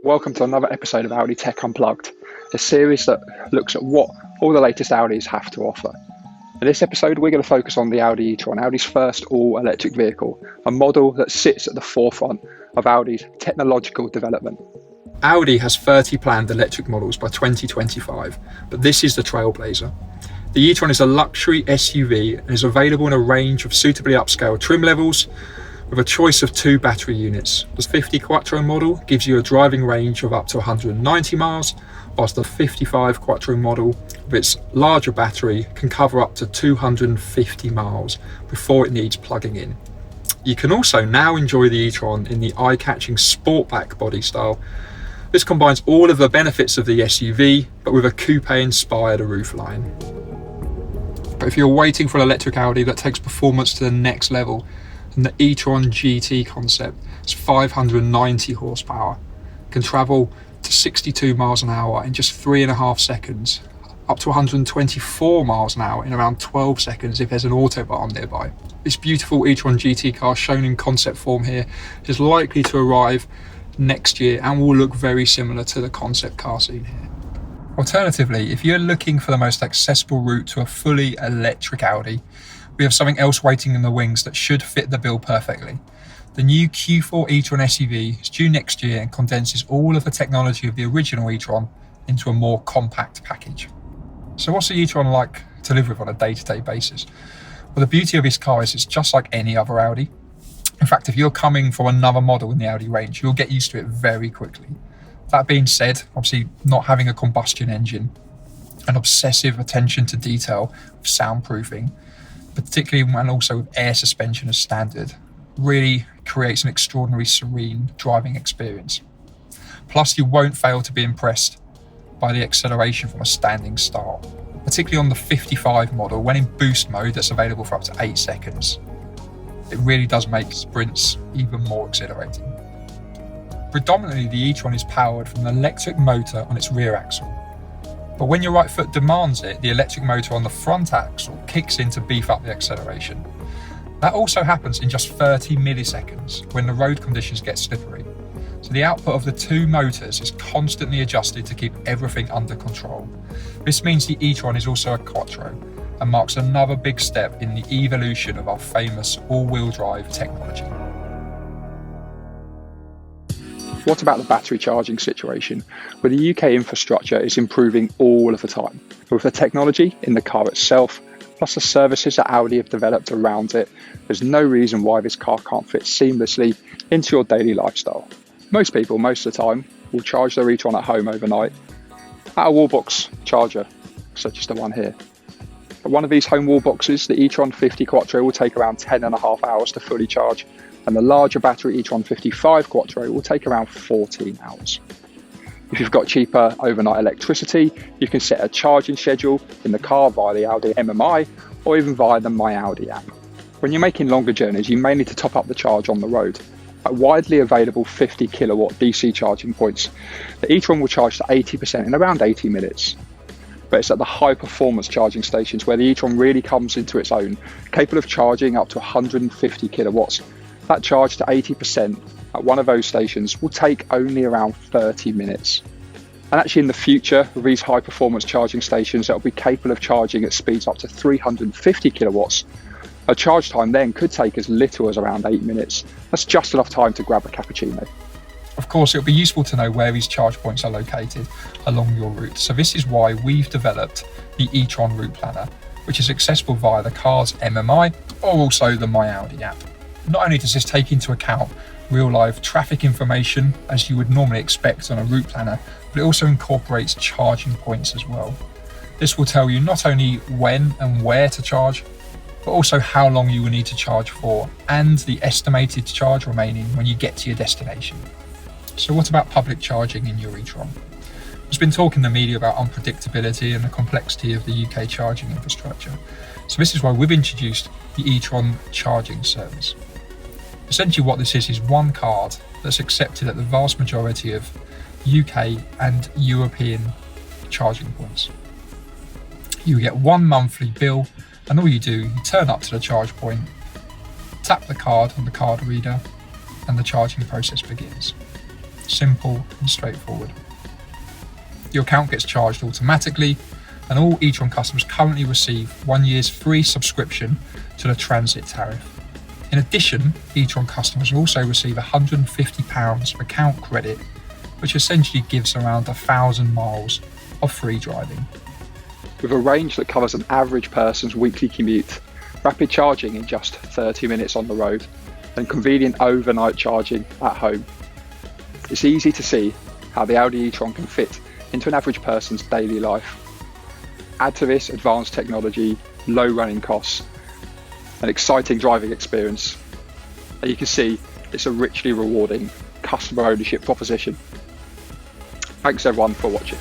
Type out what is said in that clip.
Welcome to another episode of Audi Tech Unplugged, a series that looks at what all the latest Audis have to offer. In this episode, we're going to focus on the Audi e-tron, Audi's first all-electric vehicle, a model that sits at the forefront of Audi's technological development. Audi has 30 planned electric models by 2025, but this is the trailblazer. The e-tron is a luxury SUV and is available in a range of suitably upscale trim levels, with a choice of 2 battery units. The 50 Quattro model gives you a driving range of up to 190 miles, whilst the 55 Quattro model, with its larger battery, can cover up to 250 miles before it needs plugging in. You can also now enjoy the e-tron in the eye-catching Sportback body style. This combines all of the benefits of the SUV, but with a coupe-inspired roofline. But if you're waiting for an electric Audi that takes performance to the next level, and the e-tron GT concept is 590 horsepower, can travel to 62 miles an hour in just 3.5 seconds, up to 124 miles an hour in around 12 seconds if there's an autobahn nearby. This beautiful e-tron GT car shown in concept form here is likely to arrive next year and will look very similar to the concept car seen here. Alternatively, if you're looking for the most accessible route to a fully electric Audi, we have something else waiting in the wings that should fit the bill perfectly. The new Q4 e-tron SUV is due next year and condenses all of the technology of the original e-tron into a more compact package. So what's the e-tron like to live with on a day-to-day basis? Well, the beauty of this car is it's just like any other Audi. In fact, if you're coming from another model in the Audi range, you'll get used to it very quickly. That being said, obviously not having a combustion engine, an obsessive attention to detail of soundproofing, particularly when also with air suspension as standard, really creates an extraordinary serene driving experience. Plus, you won't fail to be impressed by the acceleration from a standing start, particularly on the 55 model when in boost mode that's available for up to 8 seconds. It really does make sprints even more exhilarating. Predominantly, the e-tron is powered from an electric motor on its rear axle. But when your right foot demands it, the electric motor on the front axle kicks in to beef up the acceleration. That also happens in just 30 milliseconds when the road conditions get slippery. So the output of the 2 motors is constantly adjusted to keep everything under control. This means the e-tron is also a Quattro and marks another big step in the evolution of our famous all-wheel drive technology. What about the battery charging situation? Well, the UK infrastructure is improving all of the time. With the technology in the car itself, plus the services that Audi have developed around it, there's no reason why this car can't fit seamlessly into your daily lifestyle. Most people, most of the time, will charge their e-tron at home overnight at a wallbox charger, such as the one here. At one of these home wall boxes, the e-tron 50 Quattro will take around 10.5 hours to fully charge, and the larger battery e-tron 55 Quattro will take around 14 hours. If you've got cheaper overnight electricity, you can set a charging schedule in the car via the Audi MMI or even via the My Audi app. When you're making longer journeys, you may need to top up the charge on the road. At widely available 50 kilowatt DC charging points, the e-tron will charge to 80% in around 80 minutes. But it's at the high performance charging stations where the e-tron really comes into its own, capable of charging up to 150 kilowatts. That charge to 80% at one of those stations will take only around 30 minutes. And actually in the future, with these high performance charging stations that will be capable of charging at speeds up to 350 kilowatts, a charge time then could take as little as around 8 minutes. That's just enough time to grab a cappuccino. Of course, it'll be useful to know where these charge points are located along your route. So this is why we've developed the e-tron route planner, which is accessible via the car's MMI or also the My Audi app. Not only does this take into account real live traffic information as you would normally expect on a route planner, but it also incorporates charging points as well. This will tell you not only when and where to charge, but also how long you will need to charge for and the estimated charge remaining when you get to your destination. So what about public charging in your e-tron? There's been talk in the media about unpredictability and the complexity of the UK charging infrastructure. So this is why we've introduced the e-tron charging service. Essentially what this is one card that's accepted at the vast majority of UK and European charging points. You get one monthly bill and all you do, you turn up to the charge point, tap the card on the card reader and the charging process begins. simple and straightforward. Your account gets charged automatically, and all e-tron customers currently receive 1 year's free subscription to the transit tariff. In addition, e-tron customers will also receive £150 of account credit, which essentially gives around 1,000 miles of free driving. With a range that covers an average person's weekly commute, rapid charging in just 30 minutes on the road, and convenient overnight charging at home, it's easy to see how the Audi e-tron can fit into an average person's daily life. Add to this advanced technology, low running costs, an exciting driving experience, and you can see it's a richly rewarding customer ownership proposition. Thanks everyone for watching.